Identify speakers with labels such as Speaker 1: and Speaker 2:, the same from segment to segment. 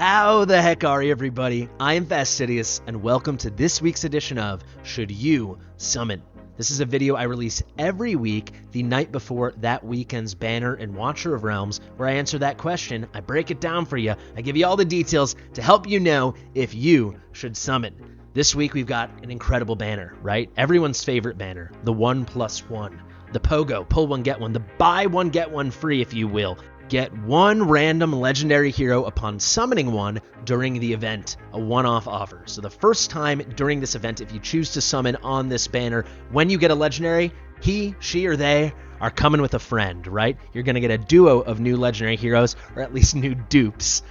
Speaker 1: How the heck are you, everybody? I am Fastidious, and welcome to this week's edition of Should You Summon? This is a video I release every week the night before that weekend's banner in Watcher of Realms, where I answer that question, I break it down for you, I give you all the details to help you know if you should summon. This week we've got an incredible banner, right? Everyone's favorite banner, the 1+1, the Pogo, pull one, get one, the buy one, get one free, if you will. Get one random legendary hero upon summoning one during the event, a one-off offer. So the first time during this event, if you choose to summon on this banner, when you get a legendary, he, she, or they are coming with a friend, right? You're going to get a duo of new legendary heroes, or at least new dupes.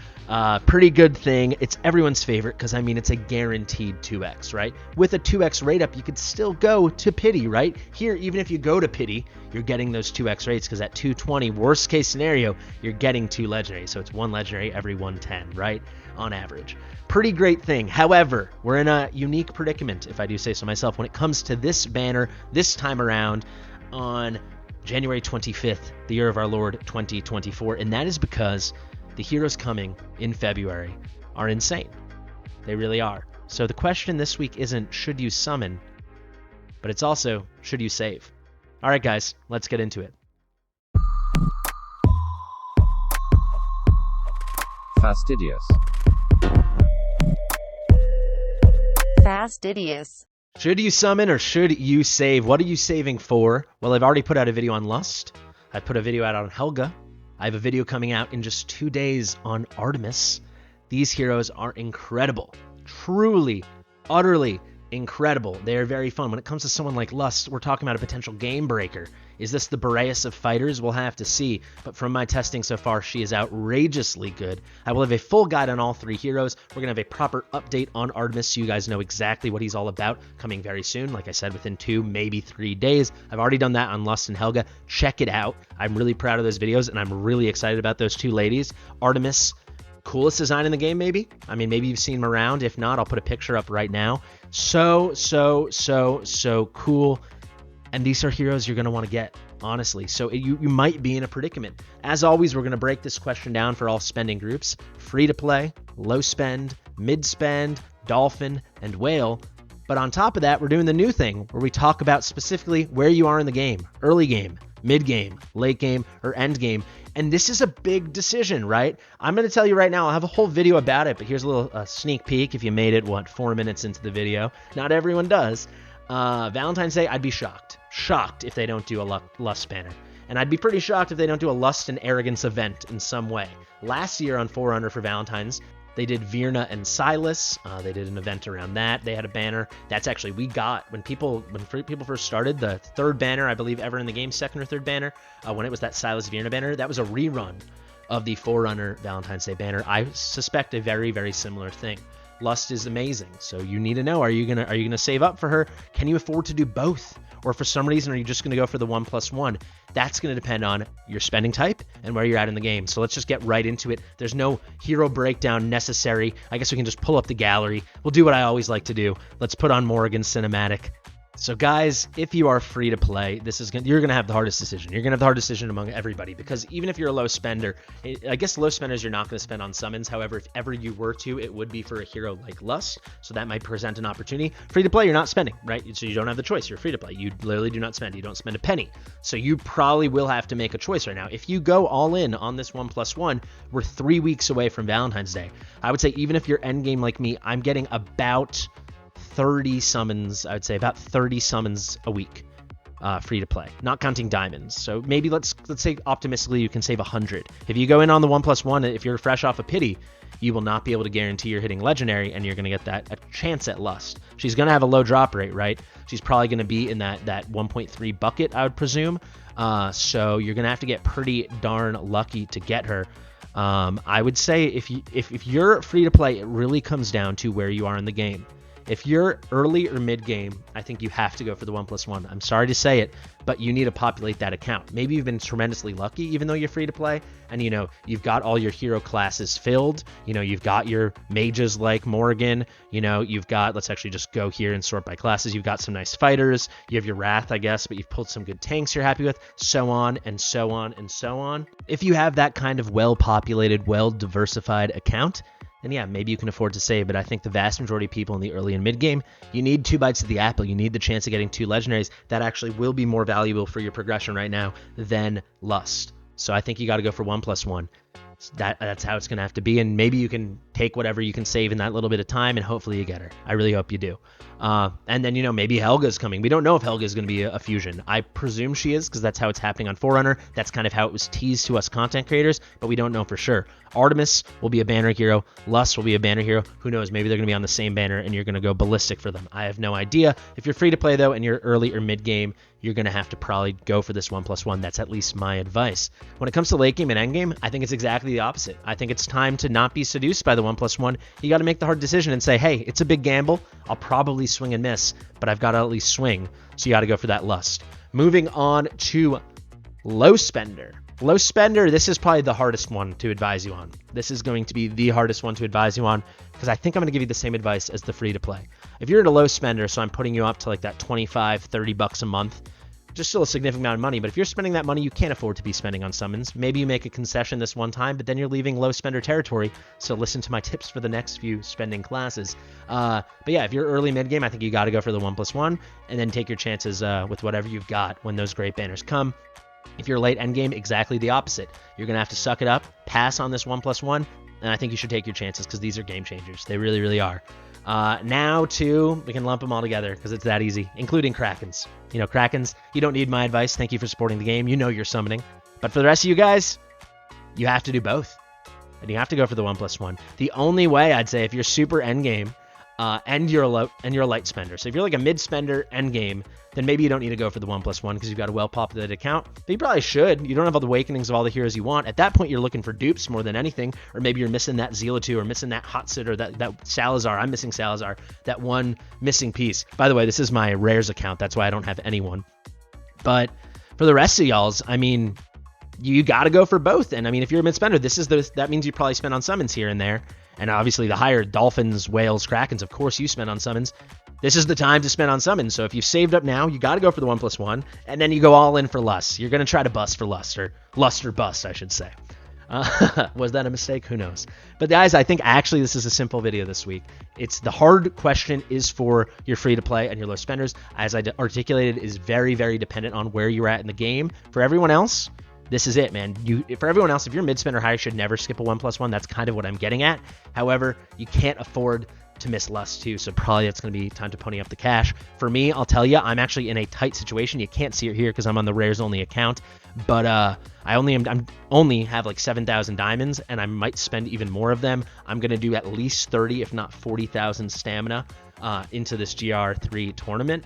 Speaker 1: Pretty good thing. It's everyone's favorite because, it's a guaranteed 2x, right? With a 2x rate up, you could still go to pity, right? Here, even if you go to pity, you're getting those 2x rates because at 220, worst case scenario, you're getting 2 legendary. So it's 1 legendary every 110, right? On average. Pretty great thing. However, we're in a unique predicament, if I do say so myself, when it comes to this banner this time around on January 25th, the year of our Lord 2024. And that is because the heroes coming in February are insane. They really are. So the question this week isn't should you summon, but it's also should you save. All right, guys, let's get into it.
Speaker 2: Fastidious.
Speaker 3: Fastidious.
Speaker 1: Should you summon or should you save? What are you saving for? Well, I've already put out a video on Lust. I put a video out on Helga. I have a video coming out in just 2 days on Artemis. These heroes are incredible. Truly, utterly incredible. They are very fun. When it comes to someone like Lust, we're talking about a potential game breaker. Is this the Boreas of fighters? We'll have to see. But from my testing so far, she is outrageously good. I will have a full guide on all 3 heroes. We're going to have a proper update on Artemis so you guys know exactly what he's all about coming very soon. Like I said, within 2, maybe 3 days. I've already done that on Lust and Helga. Check it out. I'm really proud of those videos, and I'm really excited about those 2 ladies. Artemis, coolest design in the game, maybe? Maybe you've seen them around. If not, I'll put a picture up right now. So cool. And these are heroes you're going to want to get, honestly. So you might be in a predicament. As always, we're going to break this question down for all spending groups. Free to play, low spend, mid spend, dolphin, and whale. But on top of that, we're doing the new thing where we talk about specifically where you are in the game. Early game, mid game, late game, or end game. And this is a big decision, right? I'm going to tell you right now, I'll have a whole video about it, but here's a little sneak peek if you made it, 4 minutes into the video. Not everyone does. Valentine's Day, I'd be shocked. Shocked if they don't do a Lust banner. And I'd be pretty shocked if they don't do a Lust and Arrogance event in some way. Last year on Forerunner for Valentine's, they did Virna and Silas. They did an event around that. They had a banner. That's actually, we got, when people first started, the 3rd banner, I believe, ever in the game, 2nd or 3rd banner, when it was that Silas Virna banner, that was a rerun of the Forerunner Valentine's Day banner. I suspect a very, very similar thing. Lust is amazing, so you need to know, are you gonna save up for her? Can you afford to do both? Or for some reason, are you just gonna go for the 1+1? That's gonna depend on your spending type and where you're at in the game. So let's just get right into it. There's no hero breakdown necessary. I guess we can just pull up the gallery. We'll do what I always like to do. Let's put on Morrigan's cinematic. So guys, if you are free to play, you're going to have the hardest decision. You're going to have the hardest decision among everybody because even if you're a low spender, I guess low spenders you're not going to spend on summons. However, if ever you were to, it would be for a hero like Lust. So that might present an opportunity. Free to play, you're not spending, right? So you don't have the choice. You're free to play. You literally do not spend. You don't spend a penny. So you probably will have to make a choice right now. If you go all in on this 1+1, we're 3 weeks away from Valentine's Day. I would say even if you're endgame like me, I'm getting about 30 summons, I would say about 30 summons a week, free to play, not counting diamonds. So maybe let's say optimistically you can save 100. If you go in on the 1+1, if you're fresh off a pity, you will not be able to guarantee you're hitting legendary, and you're going to get a chance at Lust. She's going to have a low drop rate, right? She's probably going to be in that 1.3 bucket, I would presume. So you're going to have to get pretty darn lucky to get her. I would say if you're free to play, it really comes down to where you are in the game. If you're early or mid game, I think you have to go for the 1+1. I'm sorry to say it, but you need to populate that account. Maybe you've been tremendously lucky, even though you're free to play, and you've got all your hero classes filled. You've got your mages like Morrigan. You've got, let's actually just go here and sort by classes. You've got some nice fighters. You have your Wrath, I guess, but you've pulled some good tanks you're happy with, so on and so on and so on. If you have that kind of well-populated, well-diversified account, then yeah, maybe you can afford to save. But I think the vast majority of people in the early and mid game, you need 2 bites of the apple. You need the chance of getting 2 legendaries. That actually will be more valuable for your progression right now than Lust. So I think you got to go for 1+1. That's how it's going to have to be, and maybe you can take whatever you can save in that little bit of time, and hopefully you get her. I really hope you do. And then, maybe Helga's coming. We don't know if Helga's going to be a fusion. I presume she is, because that's how it's happening on Forerunner. That's kind of how it was teased to us content creators, but we don't know for sure. Artemis will be a banner hero. Lust will be a banner hero. Who knows? Maybe they're going to be on the same banner, and you're going to go ballistic for them. I have no idea. If you're free to play, though, and you're early or mid game, you're going to have to probably go for this 1+1. That's at least my advice. When it comes to late game and end game, I think it's exactly the opposite. I think it's time to not be seduced by the 1+1. You got to make the hard decision and say, hey, it's a big gamble. I'll probably swing and miss, but I've got to at least swing. So you got to go for that Lust. Moving on to Low Spender. Low Spender, this is probably the hardest one to advise you on. This is going to be the hardest one to advise you on because I think I'm going to give you the same advice as the free to play. If you're at a low spender, so I'm putting you up to like that $25-30 a month, just still a significant amount of money. But if you're spending that money, you can't afford to be spending on summons. Maybe you make a concession this one time, but then you're leaving low spender territory. So listen to my tips for the next few spending classes. But yeah, if you're early mid game, I think you got to go for the 1+1 and then take your chances with whatever you've got when those great banners come. If you're late end game, exactly the opposite. You're going to have to suck it up, pass on this 1+1, and I think you should take your chances because these are game changers. They really, really are. Now, too, we can lump them all together because it's that easy, including Krakens. Krakens, you don't need my advice. Thank you for supporting the game. You know you're summoning. But for the rest of you guys, you have to do both. And you have to go for the 1+1. The only way, I'd say, if you're super end game, and you're a light spender. So if you're like a mid spender end game, then maybe you don't need to go for the 1+1 because you've got a well-populated account. But you probably should. You don't have all the awakenings of all the heroes you want. At that point, you're looking for dupes more than anything, or maybe you're missing that Zealot or missing that Hotsit or that Salazar. I'm missing Salazar, that one missing piece. By the way, this is my rares account. That's why I don't have anyone. But for the rest of y'all's, I mean, you got to go for both. And I mean, if you're a mid spender, that means you probably spend on summons here and there. And obviously the higher dolphins, whales, krakens, of course you spend on summons. This is the time to spend on summons. So if you've saved up now, you got to go for the 1+1, and then you go all in for Lust. You're going to try to bust for Lust, or Lust or bust, I should say. Was that a mistake? Who knows? But guys, I think actually this is a simple video this week. It's the hard question is for your free to play and your low spenders. As I articulated, is very, very dependent on where you're at in the game. For everyone else, this is it, man. For everyone else, if you're mid spender high, you should never skip a 1+1. That's kind of what I'm getting at. However, you can't afford to miss Lust too, so probably it's going to be time to pony up the cash. For me, I'll tell you, I'm actually in a tight situation. You can't see it here because I'm on the rares only account, but I'm only have like 7,000 diamonds, and I might spend even more of them. I'm going to do at least 30, if not 40,000 stamina into this GR3 tournament.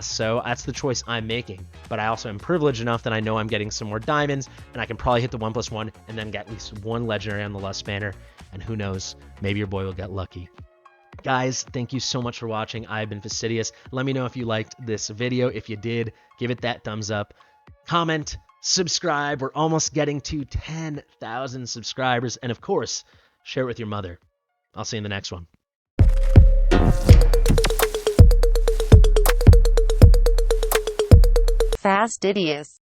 Speaker 1: So that's the choice I'm making. But I also am privileged enough that I know I'm getting some more diamonds, and I can probably hit the 1+1 and then get at least one legendary on the Lust banner. And who knows, maybe your boy will get lucky. Guys, thank you so much for watching. I've been Fastidious. Let me know if you liked this video. If you did, give it that thumbs up. Comment, subscribe. We're almost getting to 10,000 subscribers. And of course, share it with your mother. I'll see you in the next one.
Speaker 2: Fastidious.